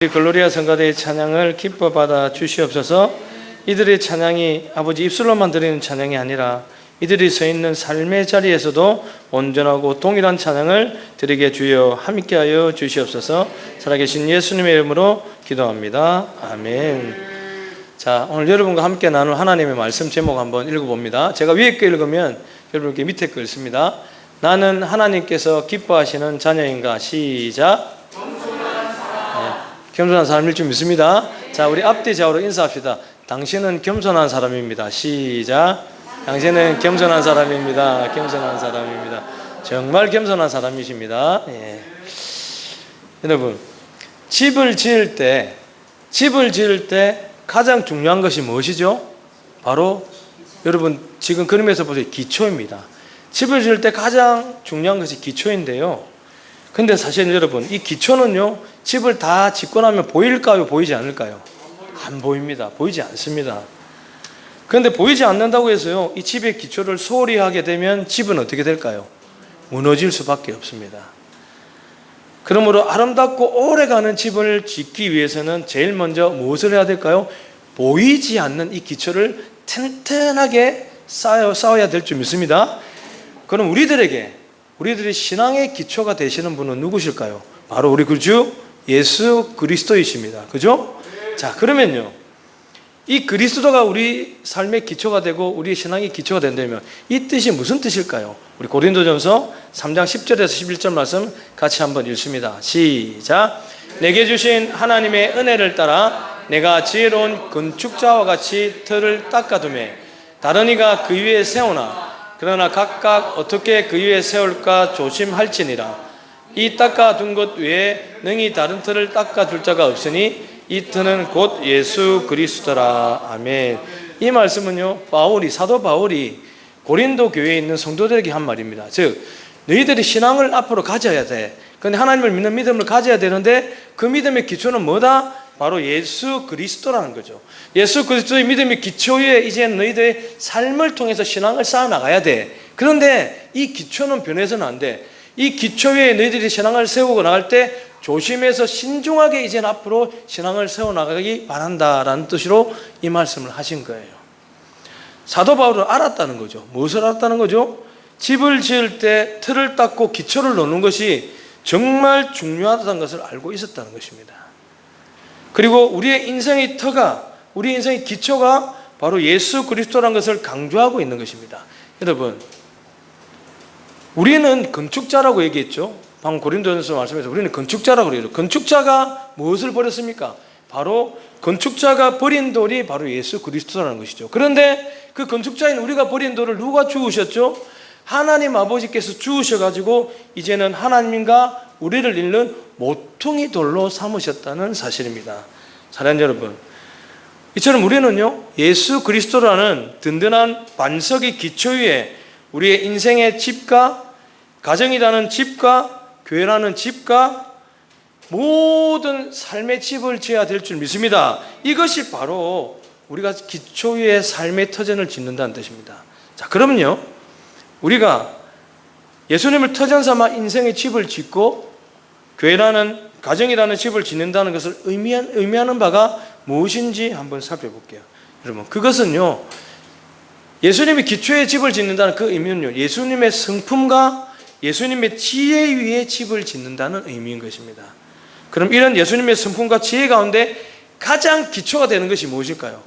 글로리아 성가대의 찬양을 기뻐 받아 주시옵소서. 이들의 찬양이 아버지 입술로만 드리는 찬양이 아니라 이들이 서 있는 삶의 자리에서도 온전하고 동일한 찬양을 드리게 주여 함께하여 주시옵소서. 살아계신 예수님의 이름으로 기도합니다. 아멘. 자, 오늘 여러분과 함께 나눌 하나님의 말씀 제목 한번 읽어봅니다. 제가 위에 거 읽으면 여러분께 밑에 거 읽습니다. 나는 하나님께서 기뻐하시는 자녀인가? 시작. 겸손한 사람일 줄 믿습니다. 자, 우리 앞뒤 좌우로 인사합시다. 당신은 겸손한 사람입니다. 시작. 당신은 겸손한 사람입니다. 겸손한 사람입니다. 정말 겸손한 사람이십니다. 예. 여러분, 집을 지을 때 가장 중요한 것이 무엇이죠? 바로 여러분 지금 그림에서 보세요. 기초입니다. 집을 지을 때 가장 중요한 것이 기초인데요. 근데 사실 여러분, 이 기초는요, 집을 다 짓고 나면 보일까요? 보이지 않을까요? 안 보입니다. 보이지 않습니다. 그런데 보이지 않는다고 해서요, 이 집의 기초를 소홀히 하게 되면 집은 어떻게 될까요? 무너질 수밖에 없습니다. 그러므로 아름답고 오래가는 집을 짓기 위해서는 제일 먼저 무엇을 해야 될까요? 보이지 않는 이 기초를 튼튼하게 쌓아야 될 줄 믿습니다. 그럼 우리들의 신앙의 기초가 되시는 분은 누구실까요? 바로 우리 구주 예수 그리스도이십니다. 그죠? 자, 그러면요, 이 그리스도가 우리 삶의 기초가 되고 우리의 신앙의 기초가 된다면 이 뜻이 무슨 뜻일까요? 우리 고린도전서 3장 10절에서 11절 말씀 같이 한번 읽습니다. 시작. 내게 주신 하나님의 은혜를 따라 내가 지혜로운 건축자와 같이 틀을 닦아두매 다른 이가 그 위에 세우나 그러나 각각 어떻게 그 위에 세울까 조심할지니라. 이 닦아둔 것 외에 능히 다른 틀을 닦아줄 자가 없으니 이 틀은 곧 예수 그리스도라. 아멘. 이 말씀은요, 사도 바울이 고린도 교회에 있는 성도들에게 한 말입니다. 즉, 너희들이 신앙을 앞으로 가져야 돼. 그런데 하나님을 믿는 믿음을 가져야 되는데 그 믿음의 기초는 뭐다? 바로 예수 그리스도라는 거죠. 예수 그리스도의 믿음의 기초 위에 이제 너희들의 삶을 통해서 신앙을 쌓아나가야 돼. 그런데 이 기초는 변해서는 안 돼. 이 기초 위에 너희들이 신앙을 세우고 나갈 때 조심해서 신중하게 이제 앞으로 신앙을 세워나가기 바란다라는 뜻으로 이 말씀을 하신 거예요. 사도 바울은 알았다는 거죠. 무엇을 알았다는 거죠? 집을 지을 때 틀을 닦고 기초를 놓는 것이 정말 중요하다는 것을 알고 있었다는 것입니다. 그리고 우리의 인생의 우리 인생의 기초가 바로 예수 그리스도라는 것을 강조하고 있는 것입니다. 여러분, 우리는 건축자라고 얘기했죠. 방금 고린도전서 말씀에서 우리는 건축자라고 그래요. 건축자가 무엇을 버렸습니까? 바로 건축자가 버린 돌이 바로 예수 그리스도라는 것이죠. 그런데 그 건축자인 우리가 버린 돌을 누가 주우셨죠? 하나님 아버지께서 주우셔가지고 이제는 하나님과 우리를 잇는 모퉁이 돌로 삼으셨다는 사실입니다. 사랑하는 여러분, 이처럼 우리는요, 예수 그리스도라는 든든한 반석의 기초 위에 우리의 인생의 집과 가정이라는 집과 교회라는 집과 모든 삶의 집을 지어야 될 줄 믿습니다. 이것이 바로 우리가 기초 위에 삶의 터전을 짓는다는 뜻입니다. 자, 그럼요, 우리가 예수님을 터전 삼아 인생의 집을 짓고 교회라는 가정이라는 집을 짓는다는 것을 의미하는 바가 무엇인지 한번 살펴볼게요. 여러분, 그것은요, 예수님이 기초의 집을 짓는다는 그 의미는요, 예수님의 성품과 예수님의 지혜 위에 집을 짓는다는 의미인 것입니다. 그럼 이런 예수님의 성품과 지혜 가운데 가장 기초가 되는 것이 무엇일까요?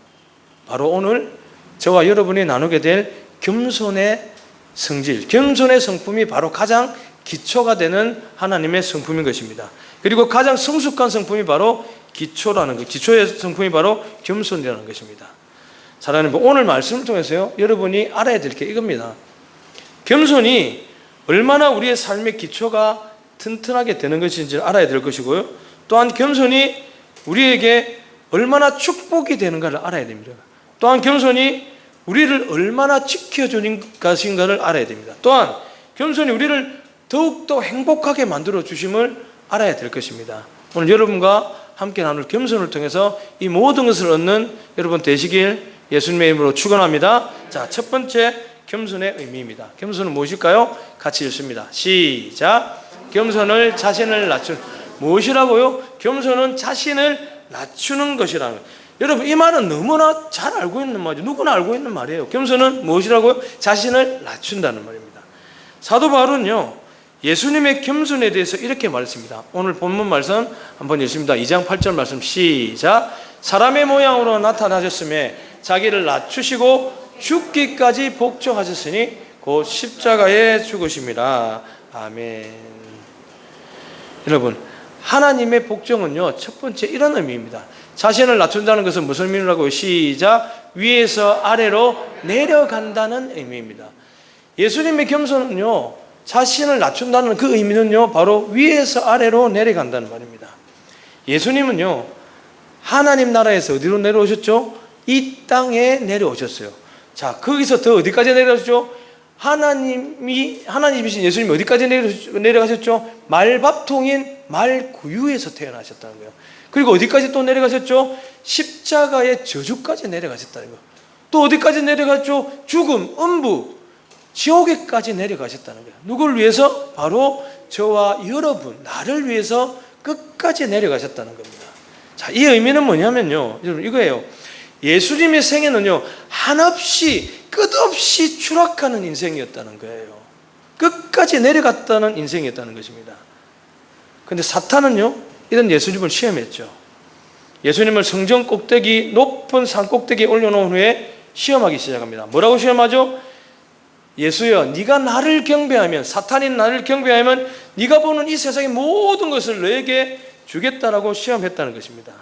바로 오늘 저와 여러분이 나누게 될 겸손의 성질, 겸손의 성품이 바로 가장 기초가 되는 하나님의 성품인 것입니다. 그리고 가장 성숙한 성품이 바로 기초라는 것, 기초의 성품이 바로 겸손이라는 것입니다. 사랑하는 여러분, 오늘 말씀을 통해서요, 여러분이 알아야 될 게 이겁니다. 겸손이 얼마나 우리의 삶의 기초가 튼튼하게 되는 것인지를 알아야 될 것이고요, 또한 겸손이 우리에게 얼마나 축복이 되는가를 알아야 됩니다. 또한 겸손이 우리를 얼마나 지켜주는 것인가를 알아야 됩니다. 또한 겸손이 우리를 더욱더 행복하게 만들어 주심을 알아야 될 것입니다. 오늘 여러분과 함께 나눌 겸손을 통해서 이 모든 것을 얻는 여러분 되시길 예수님의 이름으로 축원합니다. 자, 첫 번째 겸손의 의미입니다. 겸손은 무엇일까요? 같이 읽습니다. 시작. 겸손을 자신을 낮춘 무엇이라고요? 겸손은 자신을 낮추는 것이라는 거예요. 여러분, 이 말은 너무나 잘 알고 있는 말이죠. 누구나 알고 있는 말이에요. 겸손은 무엇이라고요? 자신을 낮춘다는 말입니다. 사도 바울은요, 예수님의 겸손에 대해서 이렇게 말했습니다. 오늘 본문 말씀 한번 읽습니다. 2장 8절 말씀 시작. 사람의 모양으로 나타나셨음에 자기를 낮추시고 죽기까지 복종하셨으니 곧 십자가에 죽으심이라. 아멘. 여러분, 하나님의 복종은요, 첫 번째 이런 의미입니다. 자신을 낮춘다는 것은 무슨 의미라고요? 시작. 위에서 아래로 내려간다는 의미입니다. 예수님의 겸손은요, 자신을 낮춘다는 그 의미는요, 바로 위에서 아래로 내려간다는 말입니다. 예수님은요, 하나님 나라에서 어디로 내려오셨죠? 이 땅에 내려오셨어요. 자, 거기서 더 어디까지 내려오셨죠? 하나님이신 예수님이 어디까지 내려가셨죠? 말밥통인 말구유에서 태어나셨다는 거예요. 그리고 어디까지 또 내려가셨죠? 십자가의 저주까지 내려가셨다는 거예요. 또 어디까지 내려갔죠? 죽음, 음부, 지옥에까지 내려가셨다는 거예요. 누굴 위해서? 바로 저와 여러분, 나를 위해서 끝까지 내려가셨다는 겁니다. 자, 이 의미는 뭐냐면요, 여러분, 이거예요. 예수님의 생애는요, 한없이 끝없이 추락하는 인생이었다는 거예요. 끝까지 내려갔다는 인생이었다는 것입니다. 그런데 사탄은요, 이런 예수님을 시험했죠. 예수님을 성전 꼭대기, 높은 산 꼭대기에 올려놓은 후에 시험하기 시작합니다. 뭐라고 시험하죠? 예수여, 네가 나를 경배하면, 사탄인 나를 경배하면 네가 보는 이 세상의 모든 것을 너에게 주겠다라고 시험했다는 것입니다.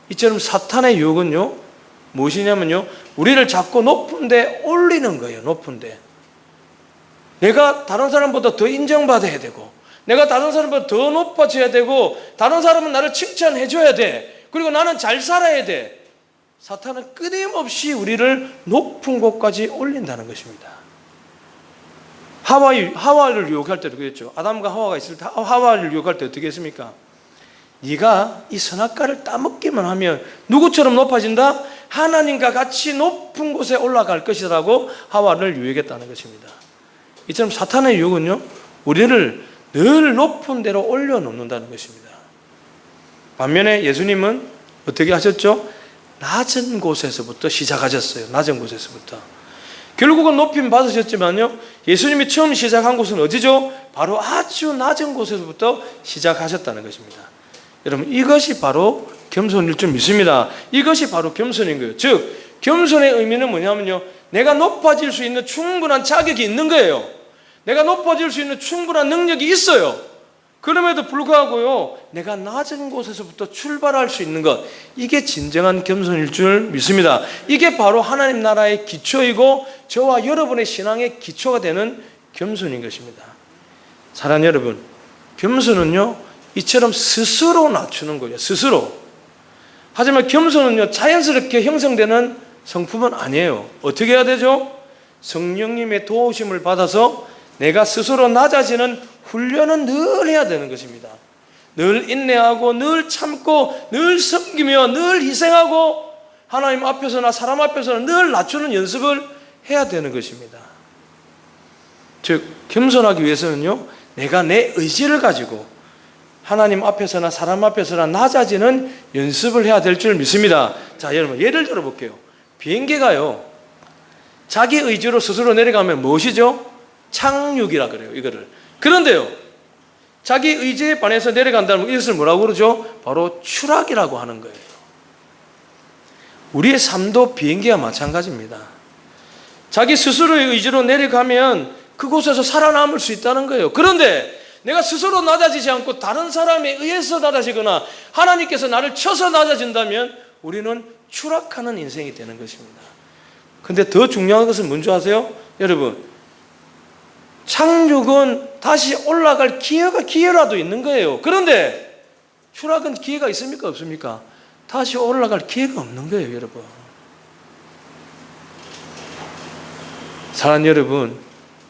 이처럼 사탄의 유혹은요, 무엇이냐면요, 우리를 자꾸 높은 데 올리는 거예요. 높은 데. 내가 다른 사람보다 더 인정받아야 되고, 내가 다른 사람보다 더 높아져야 되고, 다른 사람은 나를 칭찬해 줘야 돼. 그리고 나는 잘 살아야 돼. 사탄은 끊임없이 우리를 높은 곳까지 올린다는 것입니다. 하와를 유혹할 때도 그랬죠. 아담과 하와가 있을 때 하와를 유혹할 때 어떻게 했습니까? 네가 이 선악과를 따먹기만 하면 누구처럼 높아진다? 하나님과 같이 높은 곳에 올라갈 것이라고 하와를 유혹했다는 것입니다. 이처럼 사탄의 유혹은요, 우리를 늘 높은 데로 올려놓는다는 것입니다. 반면에 예수님은 어떻게 하셨죠? 낮은 곳에서부터 시작하셨어요. 낮은 곳에서부터. 결국은 높임 받으셨지만요, 예수님이 처음 시작한 곳은 어디죠? 바로 아주 낮은 곳에서부터 시작하셨다는 것입니다. 여러분, 이것이 바로 겸손일 줄 믿습니다. 이것이 바로 겸손인 거예요. 즉, 겸손의 의미는 뭐냐면요, 내가 높아질 수 있는 충분한 자격이 있는 거예요. 내가 높아질 수 있는 충분한 능력이 있어요. 그럼에도 불구하고요, 내가 낮은 곳에서부터 출발할 수 있는 것, 이게 진정한 겸손일 줄 믿습니다. 이게 바로 하나님 나라의 기초이고 저와 여러분의 신앙의 기초가 되는 겸손인 것입니다. 사랑하는 여러분, 겸손은요, 이처럼 스스로 낮추는 거예요. 스스로. 하지만 겸손은요, 자연스럽게 형성되는 성품은 아니에요. 어떻게 해야 되죠? 성령님의 도우심을 받아서 내가 스스로 낮아지는 훈련은 늘 해야 되는 것입니다. 늘 인내하고, 늘 참고, 늘 섬기며, 늘 희생하고, 하나님 앞에서나 사람 앞에서나 늘 낮추는 연습을 해야 되는 것입니다. 즉, 겸손하기 위해서는요, 내가 내 의지를 가지고 하나님 앞에서나 사람 앞에서나 낮아지는 연습을 해야 될 줄 믿습니다. 자, 여러분, 예를 들어 볼게요. 비행기가요, 자기 의지로 스스로 내려가면 무엇이죠? 착륙이라 그래요, 이거를. 그런데요, 자기 의지에 반해서 내려간다면 이것을 뭐라고 그러죠? 바로 추락이라고 하는 거예요. 우리의 삶도 비행기와 마찬가지입니다. 자기 스스로의 의지로 내려가면 그곳에서 살아남을 수 있다는 거예요. 그런데 내가 스스로 낮아지지 않고 다른 사람에 의해서 낮아지거나 하나님께서 나를 쳐서 낮아진다면 우리는 추락하는 인생이 되는 것입니다. 그런데 더 중요한 것은 뭔지 아세요? 여러분, 착륙은 다시 올라갈 기회라도 있는 거예요. 그런데 추락은 기회가 있습니까? 없습니까? 다시 올라갈 기회가 없는 거예요, 여러분. 사랑하는 여러분,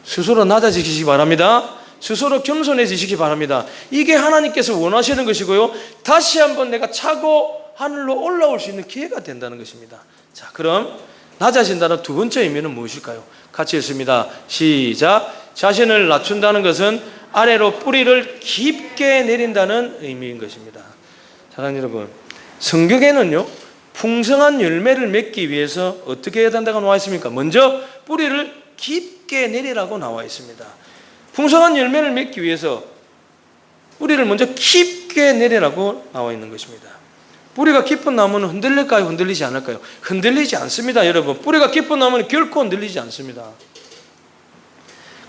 스스로 낮아지시기 바랍니다. 스스로 겸손해지시기 바랍니다. 이게 하나님께서 원하시는 것이고요, 다시 한번 내가 차고 하늘로 올라올 수 있는 기회가 된다는 것입니다. 자, 그럼 낮아진다는 두 번째 의미는 무엇일까요? 같이 읽습니다. 시작. 자신을 낮춘다는 것은 아래로 뿌리를 깊게 내린다는 의미인 것입니다. 사랑하는 여러분, 성경에는요 풍성한 열매를 맺기 위해서 어떻게 해야 된다고 나와 있습니까? 먼저 뿌리를 깊게 내리라고 나와 있습니다. 풍성한 열매를 맺기 위해서 뿌리를 먼저 깊게 내리라고 나와 있는 것입니다. 뿌리가 깊은 나무는 흔들릴까요? 흔들리지 않을까요? 흔들리지 않습니다. 여러분, 뿌리가 깊은 나무는 결코 흔들리지 않습니다.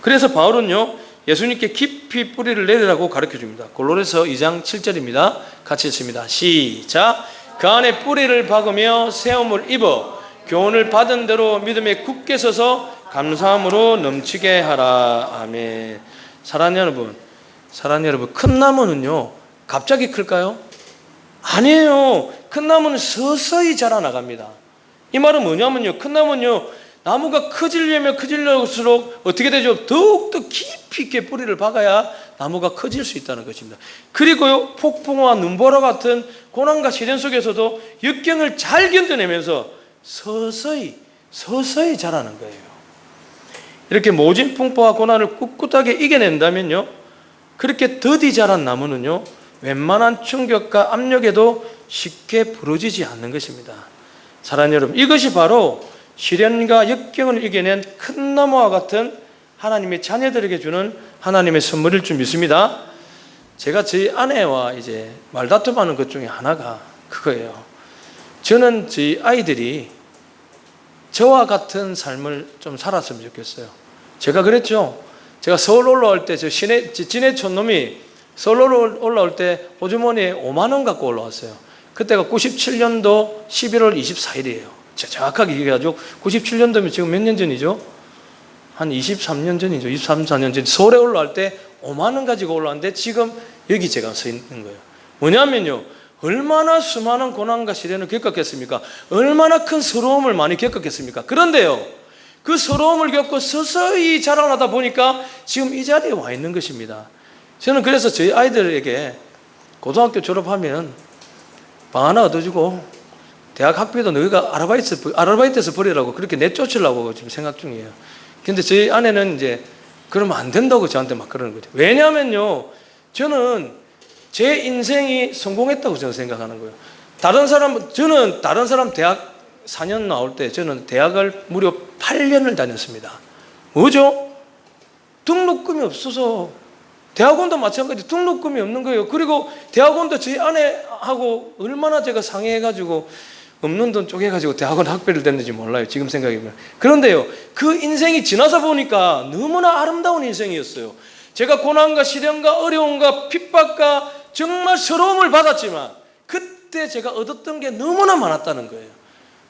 그래서 바울은요 예수님께 깊이 뿌리를 내리라고 가르쳐줍니다. 골로새서 2장 7절입니다. 같이 읽습니다. 시작. 그 안에 뿌리를 박으며 세움을 입어 교훈을 받은 대로 믿음에 굳게 서서 감사함으로 넘치게 하라. 아멘. 사랑하는 여러분, 큰 나무는요 갑자기 클까요? 아니에요. 큰 나무는 서서히 자라나갑니다. 이 말은 뭐냐면요, 큰 나무는요 나무가 커지려면 커질수록 어떻게 되죠? 더욱더 깊이 있게 뿌리를 박아야 나무가 커질 수 있다는 것입니다. 그리고요 폭풍과 눈보라 같은 고난과 시련 속에서도 역경을 잘 견뎌내면서 서서히 자라는 거예요. 이렇게 모진 풍파와 고난을 꿋꿋하게 이겨낸다면요 그렇게 더디 자란 나무는요 웬만한 충격과 압력에도 쉽게 부러지지 않는 것입니다. 사랑하는 여러분, 이것이 바로 시련과 역경을 이겨낸 큰 나무와 같은 하나님의 자녀들에게 주는 하나님의 선물일 줄 믿습니다. 제가 저희 아내와 이제 말다툼하는 것 중에 하나가 그거예요. 저는 저희 아이들이 저와 같은 삶을 좀 살았으면 좋겠어요. 제가 그랬죠. 제가 서울 올라올 때 진해촌 놈이 서울 올라올 때 호주머니에 5만 원 갖고 올라왔어요. 그때가 97년도 11월 24일이에요. 정확하게 얘기해가지고 97년도면 지금 몇 년 전이죠? 한 23년 전이죠. 23, 4년 전 서울에 올라올 때 5만 원 가지고 올라왔는데 지금 여기 제가 서 있는 거예요. 뭐냐면요 얼마나 수많은 고난과 시련을 겪었겠습니까? 얼마나 큰 서러움을 많이 겪었겠습니까? 그런데요 그 서러움을 겪고 서서히 자라나다 보니까 지금 이 자리에 와 있는 것입니다. 저는 그래서 저희 아이들에게 고등학교 졸업하면 방 하나 얻어주고 대학 학비도 너희가 아르바이트에서 벌이라고 그렇게 내쫓으려고 지금 생각 중이에요. 근데 저희 아내는 이제 그러면 안 된다고 저한테 막 그러는 거죠. 왜냐하면요 저는 제 인생이 성공했다고 저는 생각하는 거예요. 저는 다른 사람 대학 4년 나올 때 저는 대학을 무려 8년을 다녔습니다. 뭐죠? 등록금이 없어서 대학원도 마찬가지 등록금이 없는 거예요. 그리고 대학원도 저희 아내하고 얼마나 제가 상의해가지고 없는 돈 쪼개가지고 대학원 학비를 냈는지 몰라요. 지금 생각해보면. 그런데요 그 인생이 지나서 보니까 너무나 아름다운 인생이었어요. 제가 고난과 시련과 어려움과 핍박과 정말 서러움을 받았지만 그때 제가 얻었던 게 너무나 많았다는 거예요.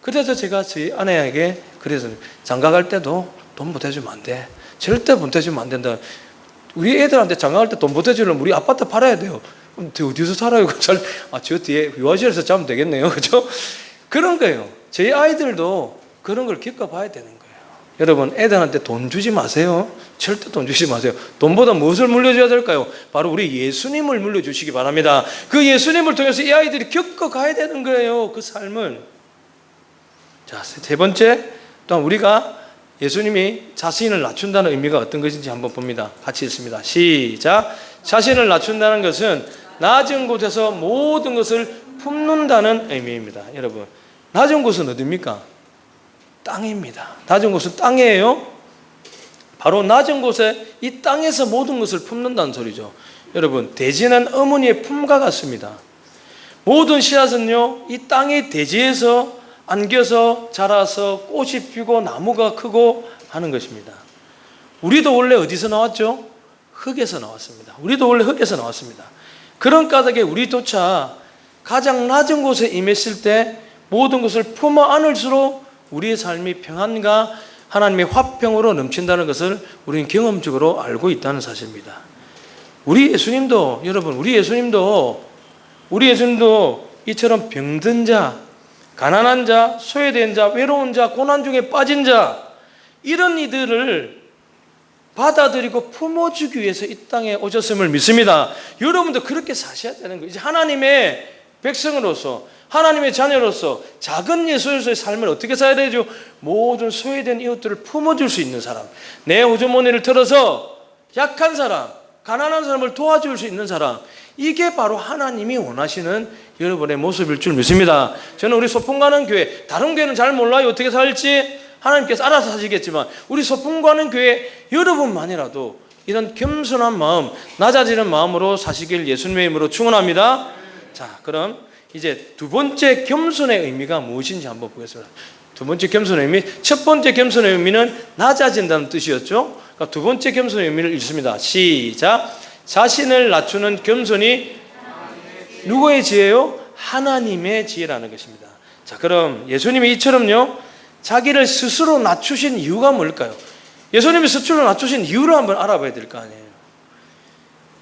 그래서 제가 저희 아내에게 그래서 장가 갈 때도 돈 보태주면 안 돼. 절대 보태주면 안 된다. 우리 애들한테 장가 갈 때 돈 보태주려면 우리 아파트 팔아야 돼요. 그럼 어디서 살아요? 저 뒤에 유아실에서 자면 되겠네요. 그죠? 그런 거예요. 저희 아이들도 그런 걸 겪어봐야 되는 거예요. 여러분 애들한테 돈 주지 마세요. 절대 돈 주지 마세요. 돈보다 무엇을 물려줘야 될까요? 바로 우리 예수님을 물려주시기 바랍니다. 그 예수님을 통해서 이 아이들이 겪어가야 되는 거예요. 그 삶을. 자, 세 번째, 또한 우리가 예수님이 자신을 낮춘다는 의미가 어떤 것인지 한번 봅니다. 같이 읽습니다. 시작. 자신을 낮춘다는 것은 낮은 곳에서 모든 것을 품는다는 의미입니다. 여러분, 낮은 곳은 어디입니까? 땅입니다. 낮은 곳은 땅이에요. 바로 낮은 곳에 이 땅에서 모든 것을 품는다는 소리죠. 여러분, 대지는 어머니의 품과 같습니다. 모든 씨앗은요 이 땅의 대지에서 안겨서 자라서 꽃이 피고 나무가 크고 하는 것입니다. 우리도 원래 어디서 나왔죠? 흙에서 나왔습니다. 우리도 원래 흙에서 나왔습니다. 그런 까닭에 우리조차 가장 낮은 곳에 임했을 때 모든 것을 품어 안을수록 우리의 삶이 평안과 하나님의 화평으로 넘친다는 것을 우리는 경험적으로 알고 있다는 사실입니다. 우리 예수님도 여러분, 우리 예수님도 이처럼 병든 자, 가난한 자, 소외된 자, 외로운 자, 고난 중에 빠진 자, 이런 이들을 받아들이고 품어주기 위해서 이 땅에 오셨음을 믿습니다. 여러분도 그렇게 사셔야 되는 거예요. 이제 하나님의 백성으로서, 하나님의 자녀로서 작은 예수로서의 삶을 어떻게 살아야 되죠? 모든 소외된 이웃들을 품어줄 수 있는 사람, 내 호주머니를 틀어서 약한 사람, 가난한 사람을 도와줄 수 있는 사람, 이게 바로 하나님이 원하시는 여러분의 모습일 줄 믿습니다. 저는 우리 소풍가는 교회, 다른 교회는 잘 몰라요. 어떻게 살지 하나님께서 알아서 하시겠지만 우리 소풍가는 교회 여러분만이라도 이런 겸손한 마음, 낮아지는 마음으로 사시길 예수님의 이름으로 축원합니다. 자, 그럼 이제 두 번째 겸손의 의미가 무엇인지 한번 보겠습니다. 두 번째 겸손의 의미, 첫 번째 겸손의 의미는 낮아진다는 뜻이었죠. 그러니까 두 번째 겸손의 의미를 읽습니다. 시작. 자신을 낮추는 겸손이 누구의 지혜요? 하나님의 지혜라는 것입니다. 자, 그럼 예수님이 이처럼요 자기를 스스로 낮추신 이유가 뭘까요? 예수님이 스스로 낮추신 이유를 한번 알아봐야 될 거 아니에요.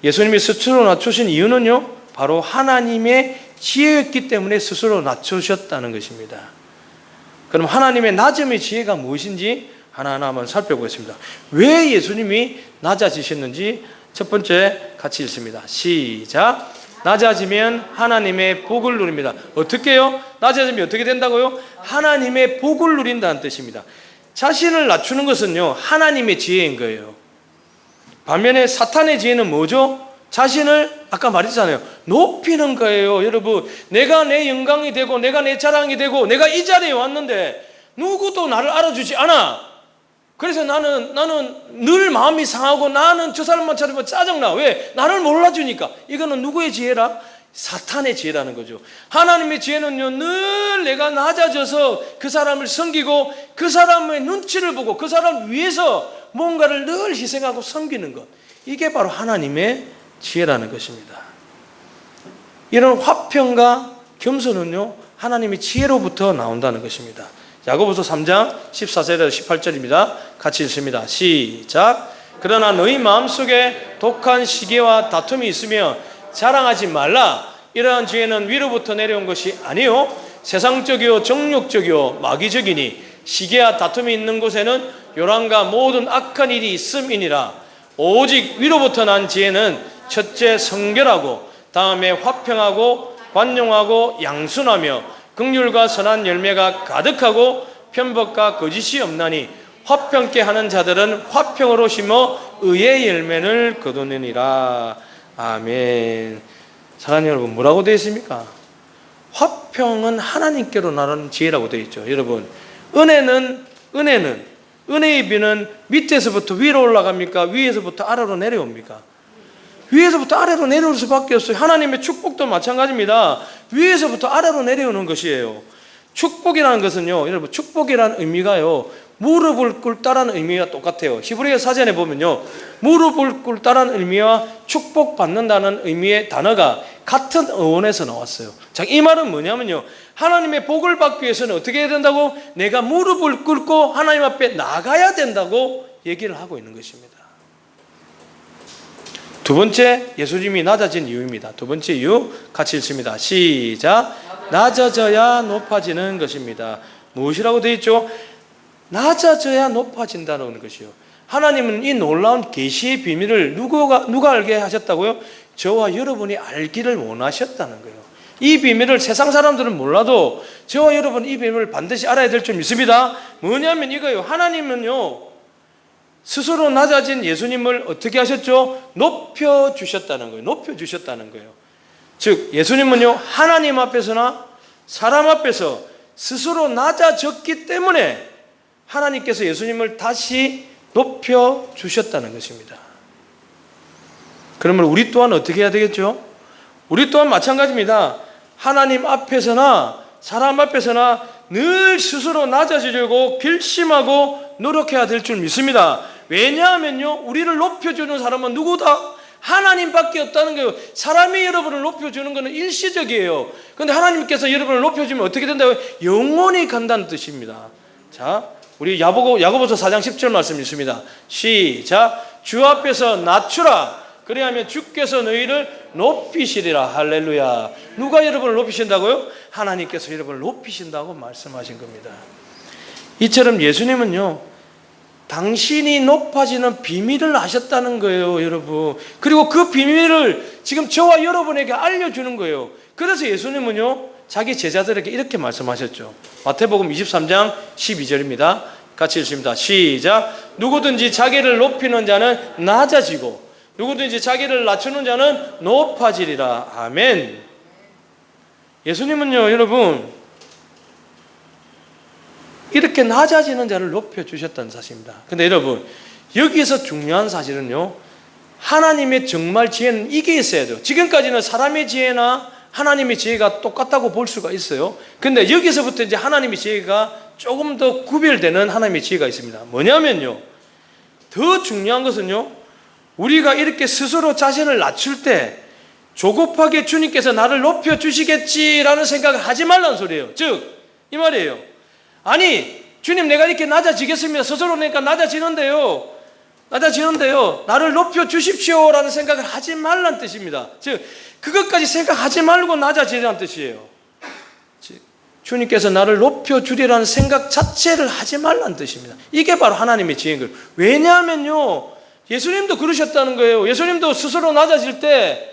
예수님이 스스로 낮추신 이유는요 바로 하나님의 지혜였기 때문에 스스로 낮추셨다는 것입니다. 그럼 하나님의 낮음의 지혜가 무엇인지 하나하나 한번 살펴보겠습니다. 왜 예수님이 낮아지셨는지 첫 번째 같이 읽습니다. 시작. 낮아지면 하나님의 복을 누립니다. 어떻게요? 낮아지면 어떻게 된다고요? 하나님의 복을 누린다는 뜻입니다. 자신을 낮추는 것은요 하나님의 지혜인 거예요. 반면에 사탄의 지혜는 뭐죠? 자신을 아까 말했잖아요 높이는 거예요. 여러분, 내가 내 영광이 되고 내가 내 자랑이 되고 내가 이 자리에 왔는데 누구도 나를 알아주지 않아. 그래서 나는 늘 마음이 상하고 나는 저 사람만 찾으면 짜증나. 왜? 나를 몰라주니까. 이거는 누구의 지혜라? 사탄의 지혜라는 거죠. 하나님의 지혜는요 늘 내가 낮아져서 그 사람을 섬기고 그 사람의 눈치를 보고 그 사람을 위해서 뭔가를 늘 희생하고 섬기는 것, 이게 바로 하나님의 지혜라는 것입니다. 이런 화평과 겸손은요 하나님의 지혜로부터 나온다는 것입니다. 야고보서 3장 14절에서 18절입니다. 같이 읽습니다. 시작. 그러나 너희 마음속에 독한 시기와 다툼이 있으며 자랑하지 말라. 이러한 지혜는 위로부터 내려온 것이 아니요 세상적이요 정욕적이요 마귀적이니 시기와 다툼이 있는 곳에는 요란과 모든 악한 일이 있음이니라. 오직 위로부터 난 지혜는 첫째 성결하고 다음에 화평하고 관용하고 양순하며 긍휼과 선한 열매가 가득하고 편법과 거짓이 없나니 화평케 하는 자들은 화평으로 심어 의의 열매를 거두느니라. 아멘. 사랑하는 여러분, 뭐라고 되어 있습니까? 화평은 하나님께로 나는 지혜라고 되어 있죠. 여러분, 은혜의 비는 밑에서부터 위로 올라갑니까? 위에서부터 아래로 내려옵니까? 위에서부터 아래로 내려올 수밖에 없어요. 하나님의 축복도 마찬가지입니다. 위에서부터 아래로 내려오는 것이에요. 축복이라는 것은요, 여러분, 축복이라는 의미가요, 무릎을 꿇다라는 의미와 똑같아요. 히브리어 사전에 보면요, 무릎을 꿇다라는 의미와 축복받는다는 의미의 단어가 같은 어원에서 나왔어요. 자, 이 말은 뭐냐면요, 하나님의 복을 받기 위해서는 어떻게 해야 된다고? 내가 무릎을 꿇고 하나님 앞에 나가야 된다고 얘기를 하고 있는 것입니다. 두 번째, 예수님이 낮아진 이유입니다. 두 번째 이유 같이 읽습니다. 시작. 낮아져야 높아지는 것입니다. 무엇이라고 되어 있죠? 낮아져야 높아진다는 것이요. 하나님은 이 놀라운 계시의 비밀을 누가 알게 하셨다고요? 저와 여러분이 알기를 원하셨다는 거예요. 이 비밀을 세상 사람들은 몰라도 저와 여러분 이 비밀을 반드시 알아야 될 줄 믿습니다. 뭐냐면 이거예요. 하나님은요 스스로 낮아진 예수님을 어떻게 하셨죠? 높여주셨다는 거예요. 높여주셨다는 거예요. 즉 예수님은요 하나님 앞에서나 사람 앞에서 스스로 낮아졌기 때문에 하나님께서 예수님을 다시 높여주셨다는 것입니다. 그러면 우리 또한 어떻게 해야 되겠죠? 우리 또한 마찬가지입니다. 하나님 앞에서나 사람 앞에서나 늘 스스로 낮아지려고 결심하고 노력해야 될 줄 믿습니다. 왜냐하면요 우리를 높여주는 사람은 누구다? 하나님밖에 없다는 거예요. 사람이 여러분을 높여주는 것은 일시적이에요. 그런데 하나님께서 여러분을 높여주면 어떻게 된다고요? 영원히 간다는 뜻입니다. 자, 우리 야고보서 4장 10절 말씀 있습니다. 시작. 주 앞에서 낮추라. 그래야면 주께서 너희를 높이시리라. 할렐루야. 누가 여러분을 높이신다고요? 하나님께서 여러분을 높이신다고 말씀하신 겁니다. 이처럼 예수님은요 당신이 높아지는 비밀을 아셨다는 거예요, 여러분. 그리고 그 비밀을 지금 저와 여러분에게 알려주는 거예요. 그래서 예수님은요 자기 제자들에게 이렇게 말씀하셨죠. 마태복음 23장 12절입니다. 같이 읽습니다. 시작. 누구든지 자기를 높이는 자는 낮아지고 누구든지 자기를 낮추는 자는 높아지리라. 아멘. 예수님은요, 여러분, 이렇게 낮아지는 자를 높여주셨다는 사실입니다. 근데 여러분, 여기서 중요한 사실은요, 하나님의 정말 지혜는 이게 있어야 돼요. 지금까지는 사람의 지혜나 하나님의 지혜가 똑같다고 볼 수가 있어요. 근데 여기서부터 이제 하나님의 지혜가 조금 더 구별되는 하나님의 지혜가 있습니다. 뭐냐면요, 더 중요한 것은요, 우리가 이렇게 스스로 자신을 낮출 때 조급하게 주님께서 나를 높여주시겠지라는 생각을 하지 말라는 소리예요. 즉, 이 말이에요. 아니, 주님, 내가 이렇게 낮아지겠습니다. 스스로 내가 낮아지는데요, 나를 높여주십시오라는 생각을 하지 말라는 뜻입니다. 즉, 그것까지 생각하지 말고 낮아지라는 뜻이에요. 주님께서 나를 높여주리라는 생각 자체를 하지 말라는 뜻입니다. 이게 바로 하나님의 지혜인 거예요. 왜냐하면요, 예수님도 그러셨다는 거예요. 예수님도 스스로 낮아질 때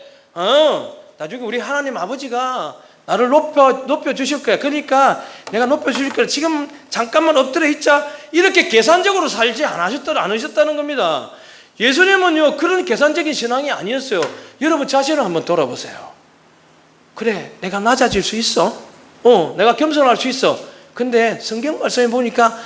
나중에 우리 하나님 아버지가 나를 높여주실 거야. 그러니까 내가 높여주실 거야. 지금 잠깐만 엎드려 있자. 이렇게 계산적으로 살지 않으셨다는 겁니다. 예수님은요, 그런 계산적인 신앙이 아니었어요. 여러분 자신을 한번 돌아보세요. 그래, 내가 낮아질 수 있어. 내가 겸손할 수 있어. 근데 성경 말씀에 보니까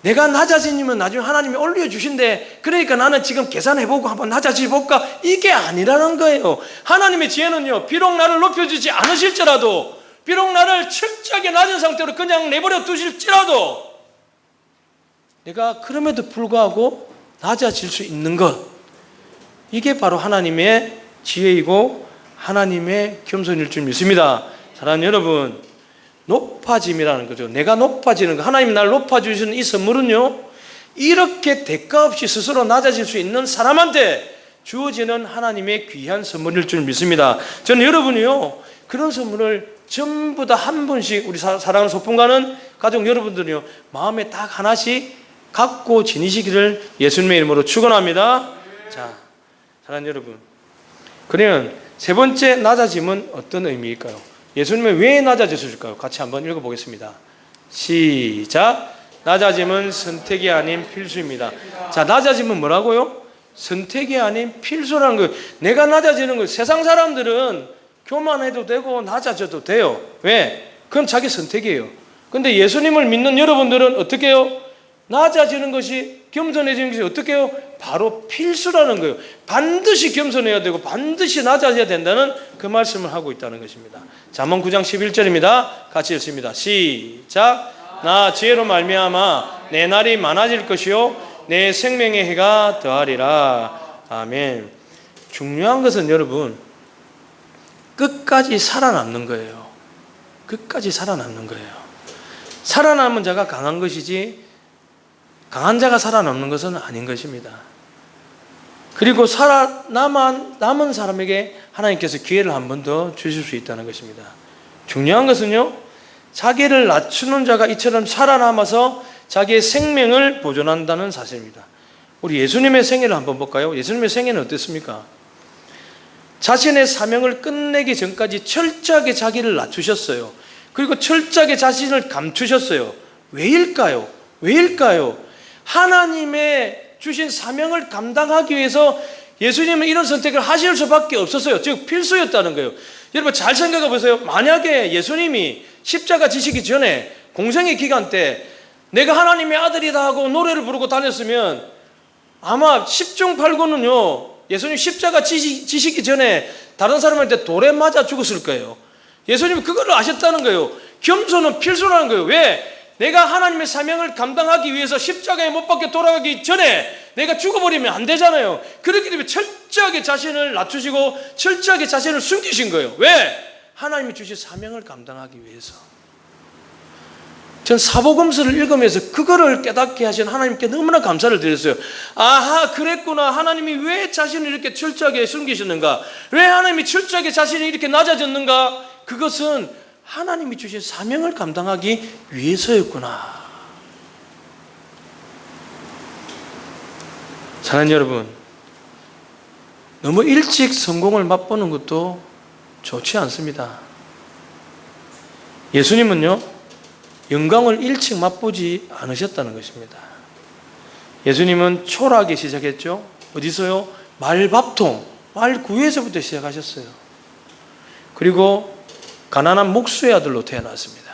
내가 낮아지면 나중에 하나님이 올려주신대. 그러니까 나는 지금 계산해보고 한번 낮아져볼까? 이게 아니라는 거예요. 하나님의 지혜는요, 비록 나를 높여주지 않으실지라도, 비록 나를 철저하게 낮은 상태로 그냥 내버려 두실지라도, 내가 그럼에도 불구하고 낮아질 수 있는 것, 이게 바로 하나님의 지혜이고 하나님의 겸손일 줄 믿습니다. 사랑하는 여러분, 높아짐이라는 거죠. 내가 높아지는 거, 하나님이 나를 높아주시는 이 선물은요, 이렇게 대가 없이 스스로 낮아질 수 있는 사람한테 주어지는 하나님의 귀한 선물일 줄 믿습니다. 저는 여러분이요, 그런 선물을 전부 다 한 분씩, 우리 사랑하는 소풍가는 가족 여러분들이요, 마음에 딱 하나씩 갖고 지니시기를 예수님의 이름으로 축원합니다. 자, 사랑하는 여러분, 그러면 세 번째 낮아짐은 어떤 의미일까요? 예수님은 왜 낮아지실까요? 같이 한번 읽어보겠습니다. 시작. 낮아짐은 선택이 아닌 필수입니다. 자, 낮아짐은 뭐라고요? 선택이 아닌 필수라는 거예요. 내가 낮아지는 거예요. 세상 사람들은 교만해도 되고 낮아져도 돼요. 왜? 그건 자기 선택이에요. 근데 예수님을 믿는 여러분들은 어떻게 해요? 낮아지는 것이, 겸손해지는 것이 어떻게 해요? 바로 필수라는 거예요. 반드시 겸손해야 되고 반드시 낮아져야 된다는 그 말씀을 하고 있다는 것입니다. 잠언 9장 11절입니다. 같이 읽습니다. 시작. 나 지혜로 말미암아 내 날이 많아질 것이요 내 생명의 해가 더하리라. 아멘. 중요한 것은 여러분, 끝까지 살아남는 거예요. 끝까지 살아남는 거예요. 살아남은 자가 강한 것이지 강한 자가 살아남는 것은 아닌 것입니다. 그리고 남은 사람에게 하나님께서 기회를 한 번 더 주실 수 있다는 것입니다. 중요한 것은요, 자기를 낮추는 자가 이처럼 살아남아서 자기의 생명을 보존한다는 사실입니다. 우리 예수님의 생애를 한번 볼까요? 예수님의 생애는 어땠습니까? 자신의 사명을 끝내기 전까지 철저하게 자기를 낮추셨어요. 그리고 철저하게 자신을 감추셨어요. 왜일까요? 하나님의 주신 사명을 감당하기 위해서 예수님은 이런 선택을 하실 수밖에 없었어요. 즉 필수였다는 거예요. 여러분 잘 생각해 보세요. 만약에 예수님이 십자가 지시기 전에 공생의 기간 때 내가 하나님의 아들이다 하고 노래를 부르고 다녔으면 아마 10중 8구는요 예수님 십자가 지시기 전에 다른 사람한테 돌에 맞아 죽었을 거예요. 예수님은 그걸 아셨다는 거예요. 겸손은 필수라는 거예요. 왜? 내가 하나님의 사명을 감당하기 위해서 십자가에 못 박혀 돌아가기 전에 내가 죽어버리면 안 되잖아요. 그렇기 때문에 철저하게 자신을 낮추시고 철저하게 자신을 숨기신 거예요. 왜? 하나님이 주신 사명을 감당하기 위해서. 전 사복음서를 읽으면서 그거를 깨닫게 하신 하나님께 너무나 감사를 드렸어요. 아하, 그랬구나. 하나님이 왜 자신을 이렇게 철저하게 숨기셨는가? 왜 하나님이 철저하게 자신이 이렇게 낮아졌는가? 그것은 하나님이 주신 사명을 감당하기 위해서였구나. 사랑하는 여러분, 너무 일찍 성공을 맛보는 것도 좋지 않습니다. 예수님은요, 영광을 일찍 맛보지 않으셨다는 것입니다. 예수님은 초라하게 시작했죠. 어디서요? 말밥통, 말구에서부터 시작하셨어요. 그리고 가난한 목수의 아들로 태어났습니다.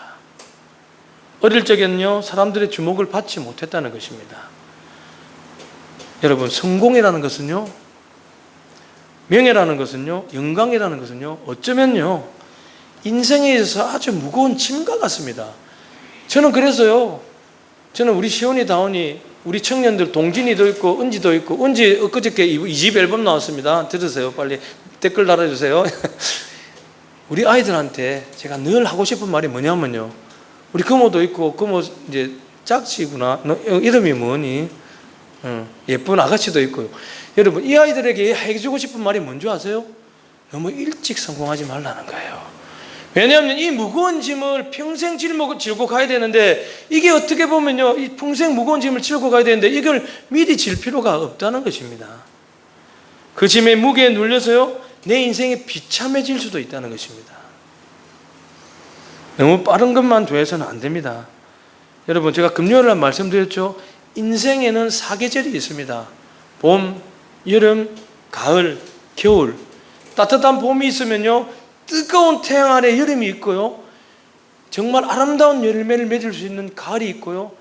어릴 적에는요, 사람들의 주목을 받지 못했다는 것입니다. 여러분, 성공이라는 것은요, 명예라는 것은요, 영광이라는 것은요, 어쩌면요, 인생에 있어서 아주 무거운 짐과 같습니다. 저는 그래서요, 저는 우리 시온이 다온이 우리 청년들 동진이도 있고 은지도 있고, 은지 엊그저께 2집 앨범 나왔습니다. 들으세요. 빨리 댓글 달아주세요. 우리 아이들한테 제가 늘 하고 싶은 말이 뭐냐면요, 우리 금호도 있고, 금호 이제 짝지구나. 너 이름이 뭐니? 예쁜 아가씨도 있고요. 여러분, 이 아이들에게 해주고 싶은 말이 뭔지 아세요? 너무 일찍 성공하지 말라는 거예요. 왜냐하면 이 무거운 짐을 평생 짊고 가야 되는데, 이게 어떻게 보면요, 이 평생 무거운 짐을 짊고 가야 되는데 이걸 미리 질 필요가 없다는 것입니다. 그 짐의 무게에 눌려서요, 내 인생이 비참해질 수도 있다는 것입니다. 너무 빠른 것만 돼서는 안 됩니다. 여러분, 제가 금요일날 말씀드렸죠. 인생에는 4계절이 있습니다. 봄, 여름, 가을, 겨울. 따뜻한 봄이 있으면요, 뜨거운 태양 아래 여름이 있고요, 정말 아름다운 열매를 맺을 수 있는 가을이 있고요,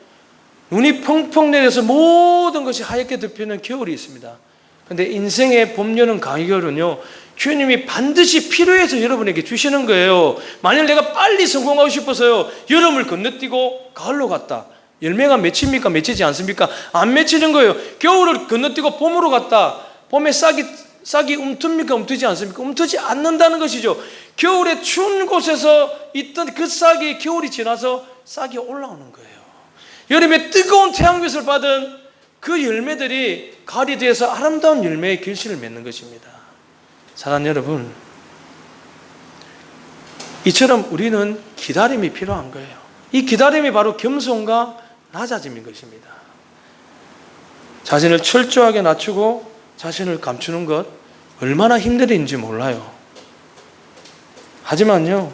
눈이 펑펑 내려서 모든 것이 하얗게 덮이는 겨울이 있습니다. 그런데 인생의 봄, 여름, 가을, 겨울은요, 주님이 반드시 필요해서 여러분에게 주시는 거예요. 만약 내가 빨리 성공하고 싶어서요, 여름을 건너뛰고 가을로 갔다. 열매가 맺힙니까? 맺히지 않습니까? 안 맺히는 거예요. 겨울을 건너뛰고 봄으로 갔다. 봄에 싹이 움툽니까? 움트지 않습니까? 움트지 않는다는 것이죠. 겨울에 추운 곳에서 있던 그 싹이 겨울이 지나서 싹이 올라오는 거예요. 여름에 뜨거운 태양빛을 받은 그 열매들이 가을이 되어서 아름다운 열매의 결실을 맺는 것입니다. 사랑하는 여러분, 이처럼 우리는 기다림이 필요한 거예요. 이 기다림이 바로 겸손과 낮아짐인 것입니다. 자신을 철저하게 낮추고 자신을 감추는 것 얼마나 힘들인지 몰라요. 하지만요,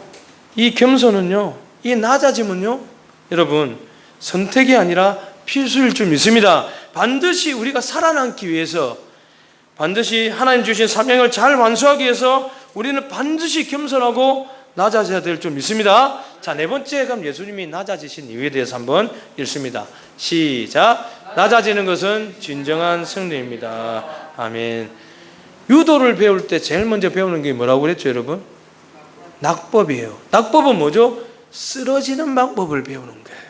이 겸손은요, 이 낮아짐은요, 여러분, 선택이 아니라 필수일 줄 믿습니다. 반드시 우리가 살아남기 위해서, 반드시 하나님 주신 사명을 잘 완수하기 위해서 우리는 반드시 겸손하고 낮아져야 될 줄 믿습니다. 자, 네 번째, 그럼 예수님이 낮아지신 이유에 대해서 한번 읽습니다. 시작. 낮아지는 것은 진정한 승리입니다. 아멘. 유도를 배울 때 제일 먼저 배우는 게 뭐라고 그랬죠, 여러분? 낙법이에요. 낙법은 뭐죠? 쓰러지는 방법을 배우는 거예요.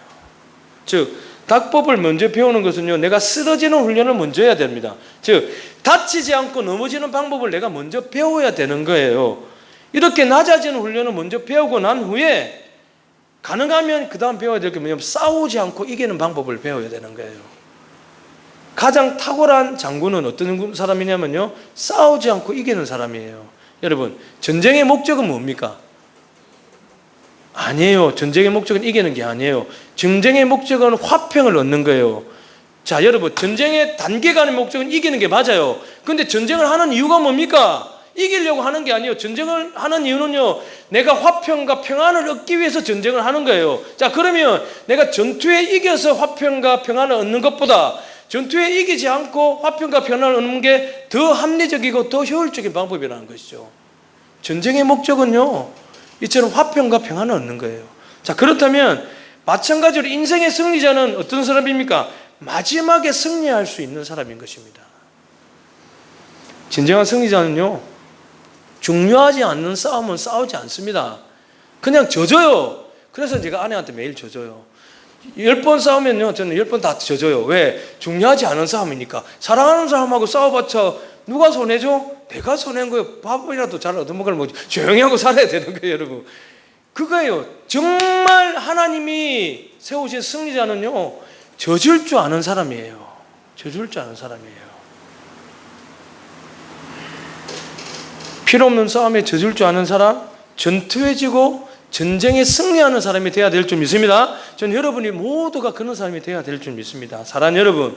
즉, 낙법을 먼저 배우는 것은요, 내가 쓰러지는 훈련을 먼저 해야 됩니다. 즉, 다치지 않고 넘어지는 방법을 내가 먼저 배워야 되는 거예요. 이렇게 낮아지는 훈련을 먼저 배우고 난 후에 가능하면 그 다음 배워야 될 게 뭐냐면 싸우지 않고 이기는 방법을 배워야 되는 거예요. 가장 탁월한 장군은 어떤 사람이냐면요, 싸우지 않고 이기는 사람이에요. 여러분, 전쟁의 목적은 뭡니까? 아니에요. 전쟁의 목적은 이기는 게 아니에요. 전쟁의 목적은 화평을 얻는 거예요. 자, 여러분, 전쟁의 단계간의 목적은 이기는 게 맞아요. 그런데 전쟁을 하는 이유가 뭡니까? 이기려고 하는 게 아니에요. 전쟁을 하는 이유는요, 내가 화평과 평안을 얻기 위해서 전쟁을 하는 거예요. 자, 그러면 내가 전투에 이겨서 화평과 평안을 얻는 것보다 전투에 이기지 않고 화평과 평안을 얻는 게 더 합리적이고 더 효율적인 방법이라는 것이죠. 전쟁의 목적은요, 이처럼 화평과 평안을 얻는 거예요. 자, 그렇다면 마찬가지로 인생의 승리자는 어떤 사람입니까? 마지막에 승리할 수 있는 사람인 것입니다. 진정한 승리자는요, 중요하지 않는 싸움은 싸우지 않습니다. 그냥 져줘요. 그래서 제가 아내한테 매일 져줘요. 10번 싸우면요, 저는 10번 다 져줘요. 왜? 중요하지 않은 싸움이니까. 사랑하는 사람하고 싸워봤자 누가 손해줘? 내가 손해인 거예요. 밥이라도 잘 얻어먹으면 뭐 조용히 하고 살아야 되는 거예요, 여러분. 그거예요. 정말 하나님이 세우신 승리자는요, 져줄 줄 아는 사람이에요. 져줄 줄 아는 사람이에요. 필요 없는 싸움에 져줄 줄 아는 사람, 전투에 지고 전쟁에 승리하는 사람이 되어야 될 줄 믿습니다. 저는 여러분이 모두가 그런 사람이 되어야 될 줄 믿습니다. 사랑하는 여러분,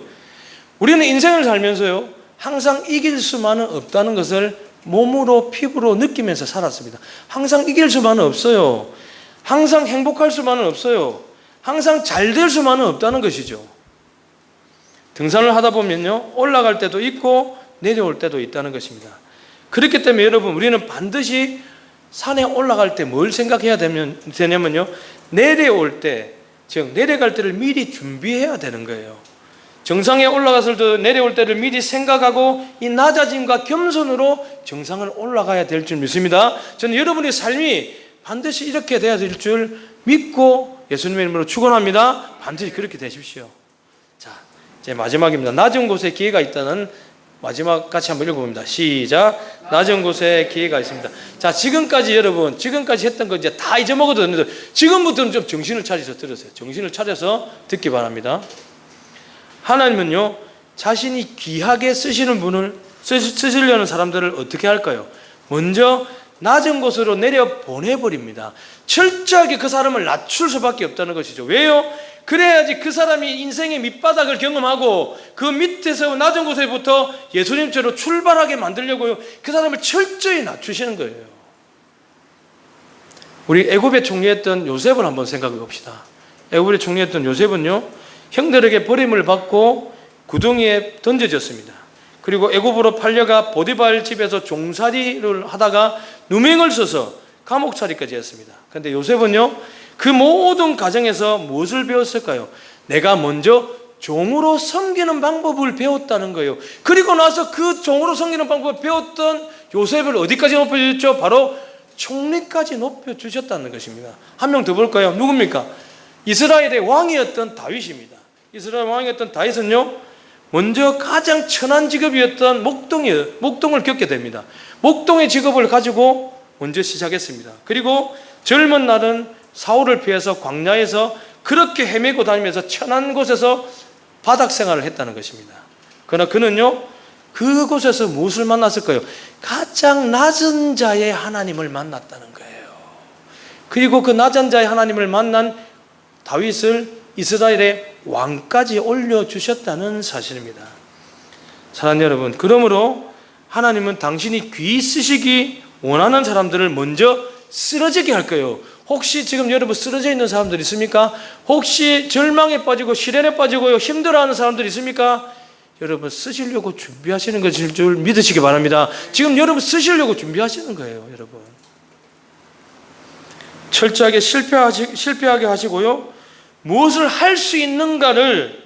우리는 인생을 살면서요, 항상 이길 수만은 없다는 것을 몸으로 피부로 느끼면서 살았습니다. 항상 이길 수만은 없어요. 항상 행복할 수만은 없어요. 항상 잘 될 수만은 없다는 것이죠. 등산을 하다 보면요, 올라갈 때도 있고 내려올 때도 있다는 것입니다. 그렇기 때문에 여러분, 우리는 반드시 산에 올라갈 때 뭘 생각해야 되냐면요, 내려올 때, 즉 내려갈 때를 미리 준비해야 되는 거예요. 정상에 올라갔을 때 내려올 때를 미리 생각하고 이 낮아짐과 겸손으로 정상을 올라가야 될 줄 믿습니다. 저는 여러분의 삶이 반드시 이렇게 돼야 될 줄 믿고 예수님의 이름으로 축원합니다. 반드시 그렇게 되십시오. 자, 이제 마지막입니다. 낮은 곳에 기회가 있다는 마지막 같이 한번 읽어봅니다. 시작. 낮은 곳에 기회가 있습니다. 자, 지금까지 여러분, 지금까지 했던 거 이제 다 잊어먹어도 되는데 지금부터는 좀 정신을 차려서 들으세요. 정신을 차려서 듣기 바랍니다. 하나님은요, 자신이 귀하게 쓰시려는 사람들을 어떻게 할까요? 먼저 낮은 곳으로 내려 보내버립니다. 철저하게 그 사람을 낮출 수밖에 없다는 것이죠. 왜요? 그래야지 그 사람이 인생의 밑바닥을 경험하고 그 밑에서 낮은 곳에부터 예수님처럼 출발하게 만들려고요, 그 사람을 철저히 낮추시는 거예요. 우리 애굽에 총리했던 요셉을 한번 생각해 봅시다. 애굽에 총리했던 요셉은요, 형들에게 버림을 받고 구덩이에 던져졌습니다. 그리고 애굽으로 팔려가 보디발 집에서 종살이를 하다가 누명을 써서 감옥살이까지 했습니다. 그런데 요셉은요, 그 모든 과정에서 무엇을 배웠을까요? 내가 먼저 종으로 섬기는 방법을 배웠다는 거예요. 그리고 나서 그 종으로 섬기는 방법을 배웠던 요셉을 어디까지 높여주셨죠? 바로 총리까지 높여주셨다는 것입니다. 한 명 더 볼까요? 누굽니까? 이스라엘의 왕이었던 다윗입니다. 이스라엘 왕이었던 다윗은요, 먼저 가장 천한 직업이었던 목동을 겪게 됩니다. 목동의 직업을 가지고 먼저 시작했습니다. 그리고 젊은 날은 사울을 피해서 광야에서 그렇게 헤매고 다니면서 천한 곳에서 바닥 생활을 했다는 것입니다. 그러나 그는요, 그곳에서 무엇을 만났을까요? 가장 낮은 자의 하나님을 만났다는 거예요. 그리고 그 낮은 자의 하나님을 만난 다윗을 이스라엘의 왕까지 올려주셨다는 사실입니다. 사랑하는 여러분, 그러므로 하나님은 당신이 귀 쓰시기 원하는 사람들을 먼저 쓰러지게 할 거예요. 혹시 지금 여러분 쓰러져 있는 사람들 있습니까? 혹시 절망에 빠지고 시련에 빠지고 힘들어하는 사람들 있습니까? 여러분 쓰시려고 준비하시는 것일 줄 믿으시기 바랍니다. 지금 여러분 쓰시려고 준비하시는 거예요. 여러분 철저하게 실패하게 하시고요, 무엇을 할 수 있는가를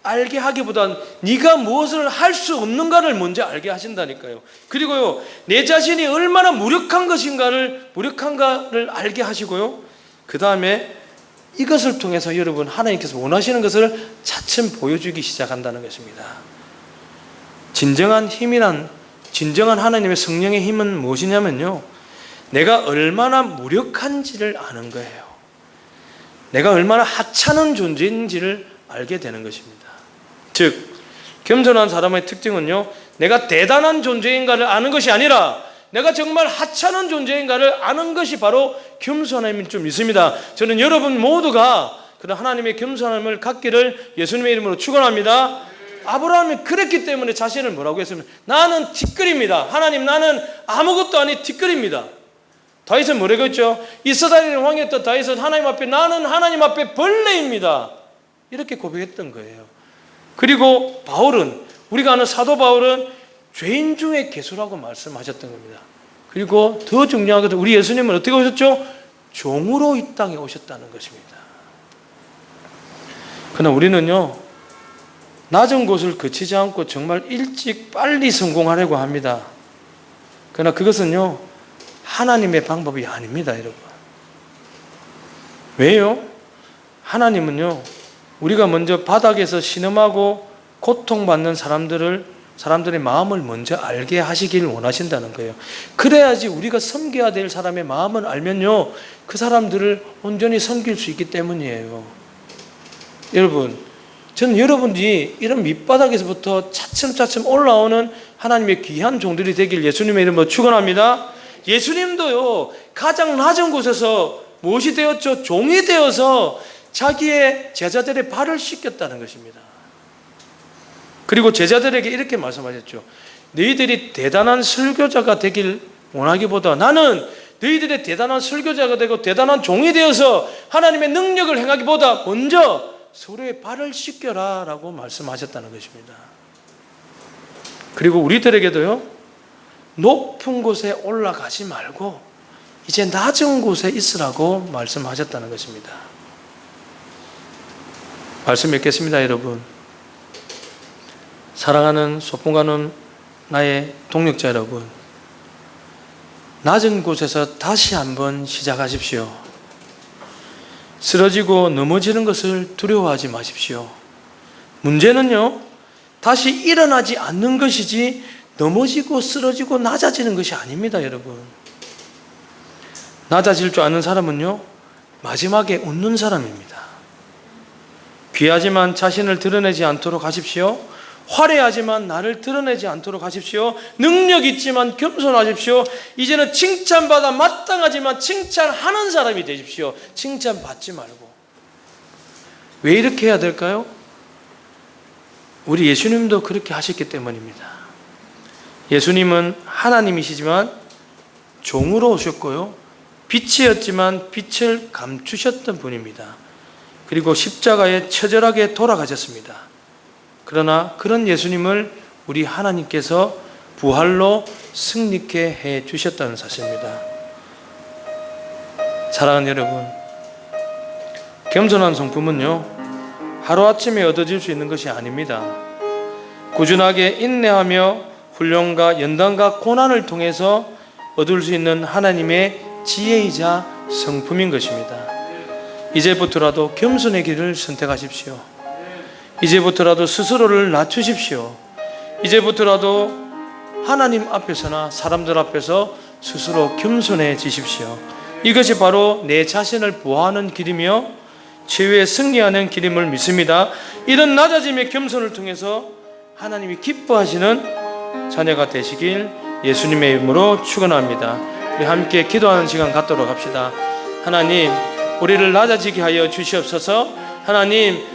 알게 하기보단 네가 무엇을 할 수 없는가를 먼저 알게 하신다니까요. 그리고요, 내 자신이 얼마나 무력한가를 알게 하시고요, 그 다음에 이것을 통해서 여러분 하나님께서 원하시는 것을 차츰 보여주기 시작한다는 것입니다. 진정한 하나님의 성령의 힘은 무엇이냐면요, 내가 얼마나 무력한지를 아는 거예요. 내가 얼마나 하찮은 존재인지를 알게 되는 것입니다. 즉, 겸손한 사람의 특징은요, 내가 대단한 존재인가를 아는 것이 아니라 내가 정말 하찮은 존재인가를 아는 것이 바로 겸손함일 줄 믿습니다. 저는 여러분 모두가 그런 하나님의 겸손함을 갖기를 예수님의 이름으로 축원합니다. 아브라함이 그랬기 때문에 자신을 뭐라고 했습니까? 나는 티끌입니다. 하나님, 나는 아무것도 아닌 티끌입니다. 다윗은 뭐라고 했죠? 이스라엘의 왕이었던 다윗은 나는 하나님 앞에 벌레입니다. 이렇게 고백했던 거예요. 그리고 바울은, 우리가 아는 사도 바울은 죄인 중에 괴수라고 말씀하셨던 겁니다. 그리고 더 중요한 것은 우리 예수님은 어떻게 오셨죠? 종으로 이 땅에 오셨다는 것입니다. 그러나 우리는요, 낮은 곳을 거치지 않고 정말 일찍 빨리 성공하려고 합니다. 그러나 그것은요, 하나님의 방법이 아닙니다, 여러분. 왜요? 하나님은요, 우리가 먼저 바닥에서 신음하고 고통받는 사람들의 마음을 먼저 알게 하시길 원하신다는 거예요. 그래야지 우리가 섬겨야 될 사람의 마음을 알면요, 그 사람들을 온전히 섬길 수 있기 때문이에요. 여러분, 저는 여러분들이 이런 밑바닥에서부터 차츰차츰 올라오는 하나님의 귀한 종들이 되길 예수님의 이름으로 축원합니다. 예수님도요, 가장 낮은 곳에서 무엇이 되었죠? 종이 되어서 자기의 제자들의 발을 씻겼다는 것입니다. 그리고 제자들에게 이렇게 말씀하셨죠. 너희들이 대단한 설교자가 되길 원하기보다 나는 너희들의 대단한 설교자가 되고 대단한 종이 되어서 하나님의 능력을 행하기보다 먼저 서로의 발을 씻겨라 라고 말씀하셨다는 것입니다. 그리고 우리들에게도요, 높은 곳에 올라가지 말고 이제 낮은 곳에 있으라고 말씀하셨다는 것입니다. 말씀 읽겠습니다, 여러분. 사랑하는 소풍가는 나의 동역자 여러분, 낮은 곳에서 다시 한번 시작하십시오. 쓰러지고 넘어지는 것을 두려워하지 마십시오. 문제는요, 다시 일어나지 않는 것이지 넘어지고 쓰러지고 낮아지는 것이 아닙니다, 여러분. 낮아질 줄 아는 사람은요, 마지막에 웃는 사람입니다. 귀하지만 자신을 드러내지 않도록 하십시오. 화려하지만 나를 드러내지 않도록 하십시오. 능력 있지만 겸손하십시오. 이제는 칭찬받아 마땅하지만 칭찬하는 사람이 되십시오. 칭찬받지 말고. 왜 이렇게 해야 될까요? 우리 예수님도 그렇게 하셨기 때문입니다. 예수님은 하나님이시지만 종으로 오셨고요, 빛이었지만 빛을 감추셨던 분입니다. 그리고 십자가에 처절하게 돌아가셨습니다. 그러나 그런 예수님을 우리 하나님께서 부활로 승리케 해 주셨다는 사실입니다. 사랑하는 여러분, 겸손한 성품은요, 하루아침에 얻어질 수 있는 것이 아닙니다. 꾸준하게 인내하며 훈련과 연단과 고난을 통해서 얻을 수 있는 하나님의 지혜이자 성품인 것입니다. 이제부터라도 겸손의 길을 선택하십시오. 이제부터라도 스스로를 낮추십시오. 이제부터라도 하나님 앞에서나 사람들 앞에서 스스로 겸손해지십시오. 이것이 바로 내 자신을 보호하는 길이며 최후에 승리하는 길임을 믿습니다. 이런 낮아짐의 겸손을 통해서 하나님이 기뻐하시는 자녀가 되시길 예수님의 이름으로 축원합니다. 우리 함께 기도하는 시간 갖도록 합시다. 하나님, 우리를 낮아지게 하여 주시옵소서. 하나님,